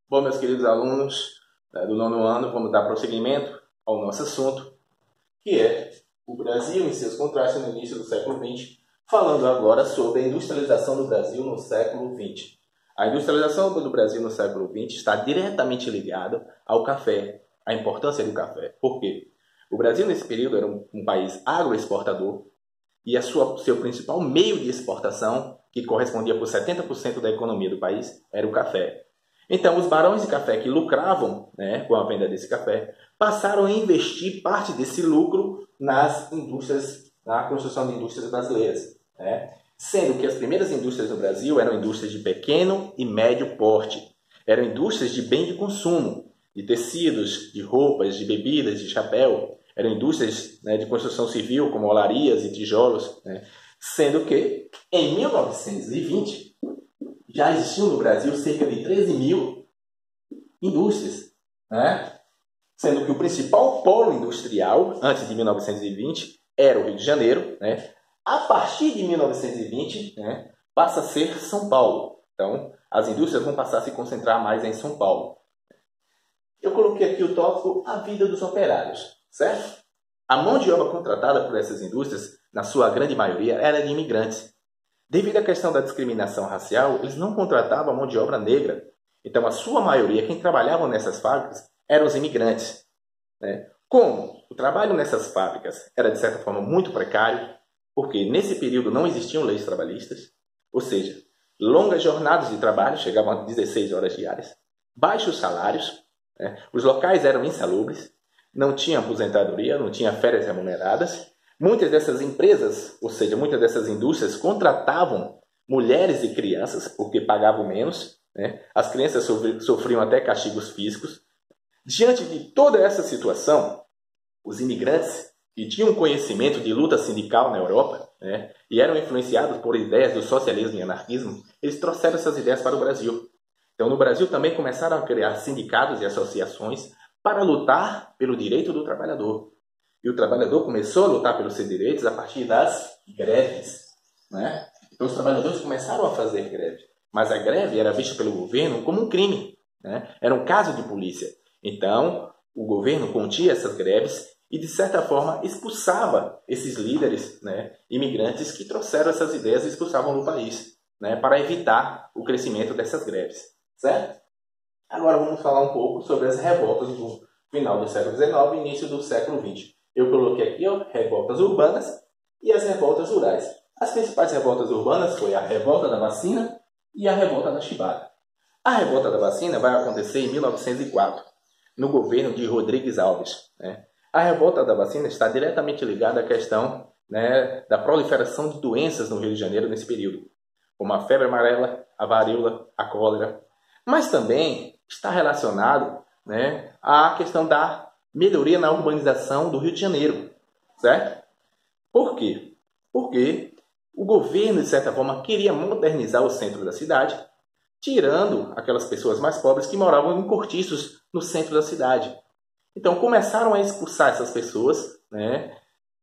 Bom, meus queridos alunos do nono ano, vamos dar prosseguimento ao nosso assunto, que é o Brasil em seus contrastes no início do século XX, falando agora sobre a industrialização do Brasil no século XX. A industrialização do Brasil no século XX está diretamente ligada ao café, à importância do café. Por quê? O Brasil, nesse período, era um país agroexportador e seu principal meio de exportação, que correspondia por 70% da economia do país, era o café. Então, os barões de café que lucravam, com a venda desse café, passaram a investir parte desse lucro nas indústrias, na construção de indústrias brasileiras, sendo que as primeiras indústrias no Brasil eram indústrias de pequeno e médio porte, eram indústrias de bem de consumo, de tecidos, de roupas, de bebidas, de chapéu, eram indústrias de construção civil, como olarias e tijolos, sendo que em 1920 já existiam no Brasil cerca de 13 mil indústrias, sendo que o principal polo industrial, antes de 1920, era o Rio de Janeiro. A partir de 1920, passa a ser São Paulo. Então, as indústrias vão passar a se concentrar mais em São Paulo. Eu coloquei aqui o tópico A Vida dos Operários, certo? A mão de obra contratada por essas indústrias, na sua grande maioria, era de imigrantes. Devido à questão da discriminação racial, eles não contratavam a mão de obra negra. Então, a sua maioria, quem trabalhava nessas fábricas, eram os imigrantes. Como o trabalho nessas fábricas era, de certa forma, muito precário, porque nesse período não existiam leis trabalhistas, ou seja, longas jornadas de trabalho, chegavam a 16 horas diárias, baixos salários, os locais eram insalubres, não tinha aposentadoria, não tinha férias remuneradas. Muitas dessas empresas, ou seja, muitas dessas indústrias contratavam mulheres e crianças porque pagavam menos. As crianças sofriam até castigos físicos. Diante de toda essa situação, os imigrantes que tinham conhecimento de luta sindical na Europa e eram influenciados por ideias do socialismo e anarquismo, eles trouxeram essas ideias para o Brasil. Então, no Brasil também começaram a criar sindicatos e associações para lutar pelo direito do trabalhador. E o trabalhador começou a lutar pelos seus direitos a partir das greves. Então, os trabalhadores começaram a fazer greve. Mas a greve era vista pelo governo como um crime. Era um caso de polícia. Então, o governo continha essas greves e, de certa forma, expulsava esses líderes imigrantes que trouxeram essas ideias e expulsavam do país, para evitar o crescimento dessas greves. Certo? Agora vamos falar um pouco sobre as revoltas do final do século XIX e início do século XX. Eu coloquei aqui revoltas urbanas e as revoltas rurais. As principais revoltas urbanas foi a revolta da vacina e a revolta da chibata. A revolta da vacina vai acontecer em 1904, no governo de Rodrigues Alves. A revolta da vacina está diretamente ligada à questão da proliferação de doenças no Rio de Janeiro nesse período, como a febre amarela, a varíola, a cólera, mas também está relacionado à questão da melhoria na urbanização do Rio de Janeiro, certo? Por quê? Porque o governo, de certa forma, queria modernizar o centro da cidade, tirando aquelas pessoas mais pobres que moravam em cortiços no centro da cidade. Então, começaram a expulsar essas pessoas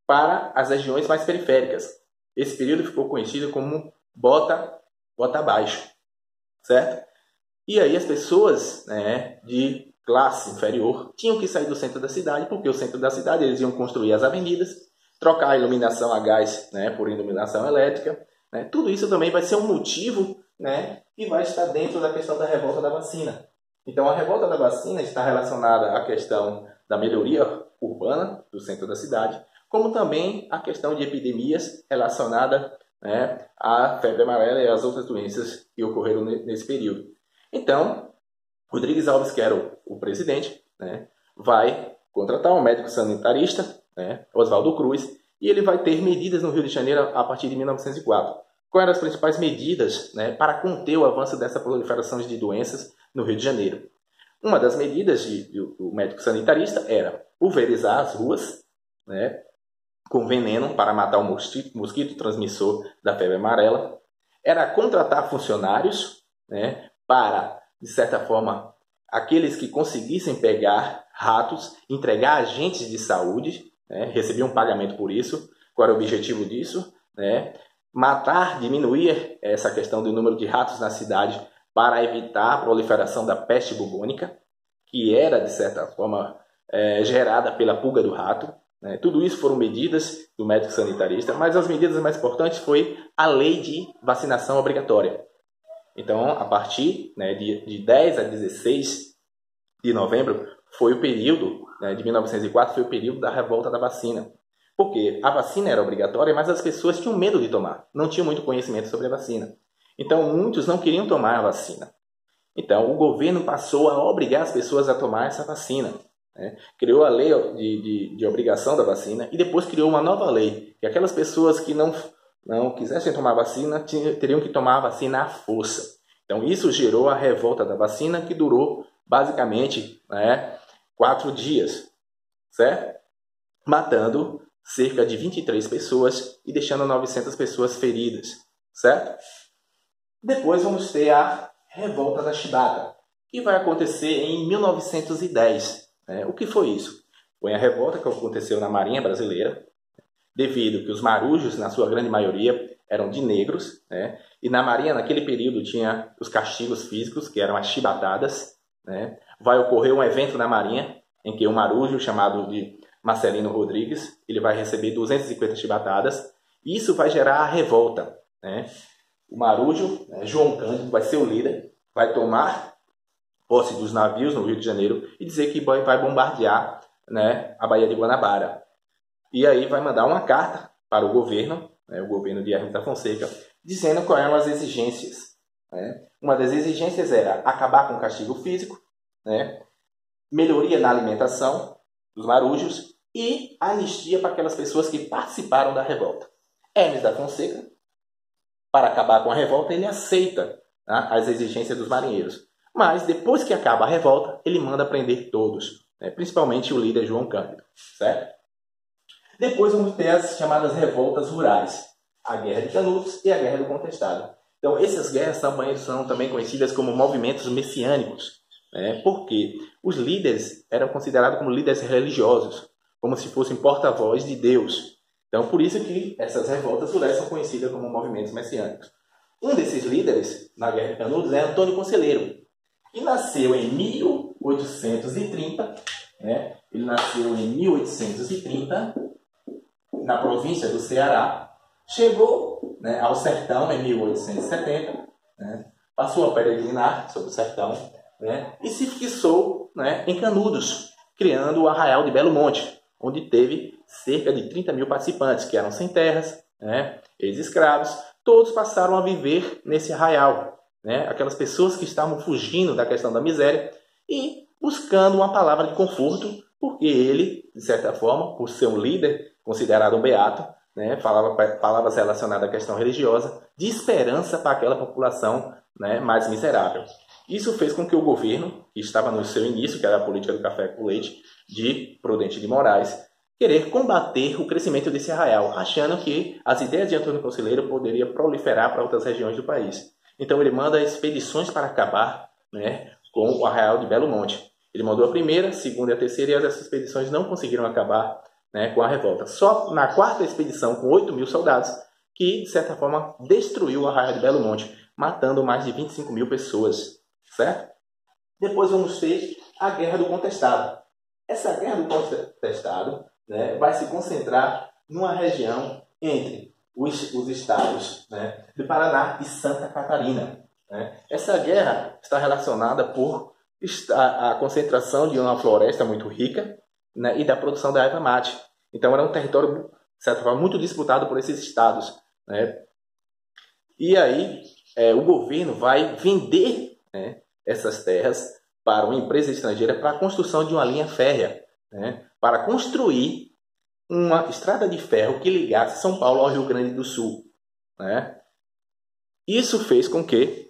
para as regiões mais periféricas. Esse período ficou conhecido como bota abaixo, certo? E aí as pessoas de classe inferior tinham que sair do centro da cidade, porque o centro da cidade eles iam construir as avenidas, trocar a iluminação a gás por iluminação elétrica. Tudo isso também vai ser um motivo que vai estar dentro da questão da revolta da vacina. Então, a revolta da vacina está relacionada à questão da melhoria urbana do centro da cidade, como também a questão de epidemias relacionada à febre amarela e às outras doenças que ocorreram nesse período. Então, Rodrigues Alves, que era o presidente, vai contratar um médico sanitarista, Oswaldo Cruz, e ele vai ter medidas no Rio de Janeiro a partir de 1904. Quais eram as principais medidas para conter o avanço dessa proliferação de doenças no Rio de Janeiro? Uma das medidas do médico sanitarista era pulverizar as ruas com veneno para matar o mosquito transmissor da febre amarela. Era contratar funcionários para, de certa forma, aqueles que conseguissem pegar ratos, entregar agentes de saúde, recebiam um pagamento por isso. Qual era o objetivo disso? Matar, diminuir essa questão do número de ratos na cidade para evitar a proliferação da peste bubônica, que era, de certa forma, gerada pela pulga do rato. Né? Tudo isso foram medidas do médico sanitarista, mas as medidas mais importantes foi a lei de vacinação obrigatória. Então, a partir, né, de 10 a 16 de novembro, foi o período, né, de 1904, foi o período da revolta da vacina. Porque a vacina era obrigatória, mas as pessoas tinham medo de tomar, não tinham muito conhecimento sobre a vacina. Então, muitos não queriam tomar a vacina. Então, o governo passou a obrigar as pessoas a tomar essa vacina. Né? Criou a lei de obrigação da vacina e depois criou uma nova lei, que aquelas pessoas que não quisessem tomar vacina teriam que tomar a vacina à força. Então, isso gerou a revolta da vacina, que durou basicamente, né, 4 dias, certo? Matando cerca de 23 pessoas e deixando 900 pessoas feridas, certo? Depois vamos ter a revolta da Chibata, que vai acontecer em 1910. Né? O que foi isso? Foi a revolta que aconteceu na Marinha Brasileira, devido que os marujos, na sua grande maioria, eram de negros, né? E na Marinha, naquele período, tinha os castigos físicos, que eram as chibatadas. Né? Vai ocorrer um evento na Marinha, em que um marujo chamado de Marcelino Rodrigues, ele vai receber 250 chibatadas, e isso vai gerar a revolta. Né? O marujo, né, João Cândido, vai ser o líder, vai tomar posse dos navios no Rio de Janeiro e dizer que vai bombardear, né, a Baía de Guanabara. E aí vai mandar uma carta para o governo, né, o governo de Hermes da Fonseca, dizendo quais eram as exigências. Né? Uma das exigências era acabar com o castigo físico, né, melhoria na alimentação dos marujos e anistia para aquelas pessoas que participaram da revolta. Hermes da Fonseca, para acabar com a revolta, ele aceita, tá, as exigências dos marinheiros. Mas depois que acaba a revolta, ele manda prender todos, né, principalmente o líder João Cândido. Certo? Depois vamos ter as chamadas revoltas rurais, a Guerra de Canudos e a Guerra do Contestado. Então, essas guerras são também conhecidas como movimentos messiânicos, né, porque os líderes eram considerados como líderes religiosos, como se fossem porta-voz de Deus. Então, por isso que essas revoltas rurais são conhecidas como movimentos messiânicos. Um desses líderes na Guerra de Canudos é Antônio Conselheiro, que nasceu em 1830. Né? Ele nasceu em 1830, na província do Ceará. Chegou, né, ao sertão em 1870, né? Passou a peregrinar sobre o sertão, né? E se fixou, né, em Canudos, criando o Arraial de Belo Monte, onde teve cerca de 30 mil participantes, que eram sem terras, né, ex-escravos. Todos passaram a viver nesse arraial. Né, aquelas pessoas que estavam fugindo da questão da miséria e buscando uma palavra de conforto, porque ele, de certa forma, por ser um líder considerado um beato, né, falava palavras relacionadas à questão religiosa, de esperança para aquela população, né, mais miserável. Isso fez com que o governo, que estava no seu início, que era a política do café com leite, de Prudente de Moraes, querer combater o crescimento desse arraial, achando que as ideias de Antônio Conselheiro poderiam proliferar para outras regiões do país. Então ele manda expedições para acabar, né, com o Arraial de Belo Monte. Ele mandou a primeira, a segunda e a terceira, e essas expedições não conseguiram acabar, né, com a revolta. Só na quarta expedição, com 8 mil soldados, que, de certa forma, destruiu o Arraial de Belo Monte, matando mais de 25 mil pessoas. Certo? Depois vamos ter a Guerra do Contestado. Essa Guerra do Contestado, né, vai se concentrar numa região entre os estados, né, de Paraná e Santa Catarina. Né? Essa guerra está relacionada por a concentração de uma floresta muito rica, né, e da produção da erva mate. Então era um território, de certa forma, muito disputado por esses estados. Né? E aí o governo vai vender, né, essas terras para uma empresa estrangeira para a construção de uma linha férrea, né, para construir uma estrada de ferro que ligasse São Paulo ao Rio Grande do Sul. Né? Isso fez com que